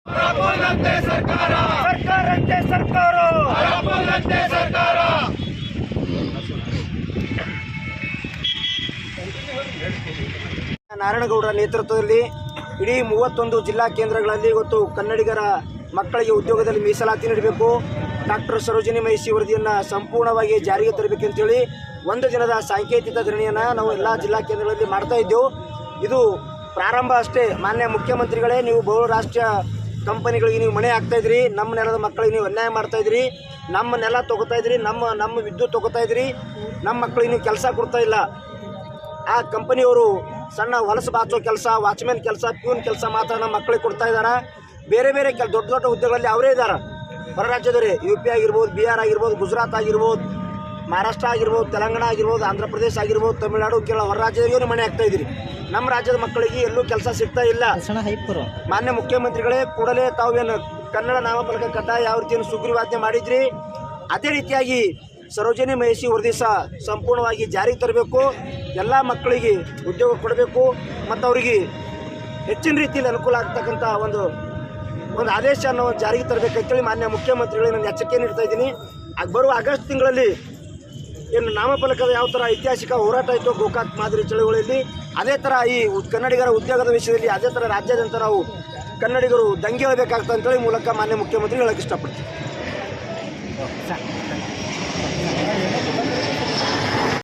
ಸರ್ಕಾರ ನಾರಾಯಣಗೌಡರ ನೇತೃತ್ವದಲ್ಲಿ ಇಡೀ 31 ಜಿಲ್ಲಾ ಕೇಂದ್ರಗಳಲ್ಲಿ ಇವತ್ತು ಕನ್ನಡಿಗರ ಮಕ್ಕಳಿಗೆ ಉದ್ಯೋಗದಲ್ಲಿ ಮೀಸಲಾತಿ ನೀಡಬೇಕು, ಡಾಕ್ಟರ್ ಸರೋಜಿನಿ ಮಹಿಷಿ ವರದಿಯನ್ನು ಸಂಪೂರ್ಣವಾಗಿ ಜಾರಿಗೆ ತರಬೇಕಂತೇಳಿ ಒಂದು ದಿನದ ಸಾಂಕೇತಿಕ ಧರಣಿಯನ್ನು ನಾವು ಎಲ್ಲ ಜಿಲ್ಲಾ ಕೇಂದ್ರಗಳಲ್ಲಿ ಮಾಡ್ತಾ ಇದ್ದೆವು. ಇದು ಪ್ರಾರಂಭ ಅಷ್ಟೇ. ಮಾನ್ಯ ಮುಖ್ಯಮಂತ್ರಿಗಳೇ, ನೀವು ಬಹುರಾಷ್ಟ್ರೀಯ ಕಂಪನಿಗಳಿಗೆ ನೀವು ಮಣೆ ಹಾಕ್ತಾಯಿದ್ರಿ, ನಮ್ಮ ನೆಲದ ಮಕ್ಕಳಿಗೆ ನೀವು ಅನ್ಯಾಯ ಮಾಡ್ತಾಯಿದ್ರಿ, ನಮ್ಮ ನೆಲ ತೊಗೋತಾಯಿದ್ರಿ, ನಮ್ಮ ವಿದ್ಯುತ್ ತೊಗೋತಾಯಿದ್ರಿ, ನಮ್ಮ ಮಕ್ಕಳಿಗೆ ನೀವು ಕೆಲಸ ಕೊಡ್ತಾ ಇಲ್ಲ. ಆ ಕಂಪನಿಯವರು ಸಣ್ಣ ಹೊಲಸು ಬಾಚೋ ಕೆಲಸ, ವಾಚ್ಮ್ಯಾನ್ ಕೆಲಸ, ಪ್ಯೂನ್ ಕೆಲಸ ಮಾತ್ರ ನಮ್ಮ ಮಕ್ಕಳಿಗೆ ಕೊಡ್ತಾ ಇದ್ದಾರೆ. ಬೇರೆ ಬೇರೆ ದೊಡ್ಡ ದೊಡ್ಡ ಹುದ್ದೆಗಳಲ್ಲಿ ಅವರೇ ಇದ್ದಾರೆ. ಹೊರ ರಾಜ್ಯದವರೇ, UP ಆಗಿರ್ಬೋದು, ಬಿಹಾರ್ ಆಗಿರ್ಬೋದು, ಗುಜರಾತ್ ಆಗಿರ್ಬೋದು, ಮಹಾರಾಷ್ಟ್ರ ಆಗಿರ್ಬೋದು, ತೆಲಂಗಾಣ ಆಗಿರ್ಬೋದು, ಆಂಧ್ರ ಪ್ರದೇಶ ಆಗಿರ್ಬೋದು, ತಮಿಳುನಾಡು, ಕೇರಳ, ಹೊರ ರಾಜ್ಯದವರಿಗೂ ಮನೆ ಹಾಕ್ತಾ ಇದ್ದೀರಿ. ನಮ್ಮ ರಾಜ್ಯದ ಮಕ್ಕಳಿಗೆ ಎಲ್ಲೂ ಕೆಲಸ ಸಿಗ್ತಾ ಇಲ್ಲ. ಮಾನ್ಯ ಮುಖ್ಯಮಂತ್ರಿಗಳೇ, ಕೂಡಲೇ ತಾವೇನು ಕನ್ನಡ ನಾಮಫಲಕ ಕಡ್ಡಾಯ ಯಾವ ರೀತಿಯನ್ನು ಸುಗ್ರೀವಾಜ್ಞೆ ಮಾಡಿದ್ರಿ, ಅದೇ ರೀತಿಯಾಗಿ ಸರೋಜಿನಿ ಮಹಿಷಿ ವರದಿ ಸಹ ಸಂಪೂರ್ಣವಾಗಿ ಜಾರಿಗೆ ತರಬೇಕು. ಎಲ್ಲ ಮಕ್ಕಳಿಗೆ ಉದ್ಯೋಗ ಕೊಡಬೇಕು ಮತ್ತು ಅವರಿಗೆ ಹೆಚ್ಚಿನ ರೀತಿಯಲ್ಲಿ ಅನುಕೂಲ ಆಗ್ತಕ್ಕಂಥ ಒಂದು ಆದೇಶವನ್ನು ಜಾರಿಗೆ ತರಬೇಕಂತೇಳಿ ಮಾನ್ಯ ಮುಖ್ಯಮಂತ್ರಿಗಳಿಗೆ ನಾನು ಎಚ್ಚರಿಕೆ ನೀಡ್ತಾ ಇದ್ದೀನಿ. ಬರುವ ಆಗಸ್ಟ್ ತಿಂಗಳಲ್ಲಿ ಏನು ನಾಮಫಲಕದ ಯಾವ ಥರ ಐತಿಹಾಸಿಕ ಹೋರಾಟ ಇತ್ತು ಗೋಕಾಕ್ ಮಾದರಿ ಚಳವಳಿಯಲ್ಲಿ, ಅದೇ ಥರ ಈ ಕನ್ನಡಿಗರ ಉದ್ಯೋಗದ ವಿಷಯದಲ್ಲಿ ಅದೇ ಥರ ರಾಜ್ಯಾದ್ಯಂತ ನಾವು ಕನ್ನಡಿಗರು ದಂಗೆ ಹೇಳಬೇಕಾಗ್ತದೆ ಅಂತೇಳಿ ಮೂಲಕ ಮಾನ್ಯ ಮುಖ್ಯಮಂತ್ರಿ ಹೇಳಕ್ಕೆ ಇಷ್ಟಪಡ್ತೀನಿ.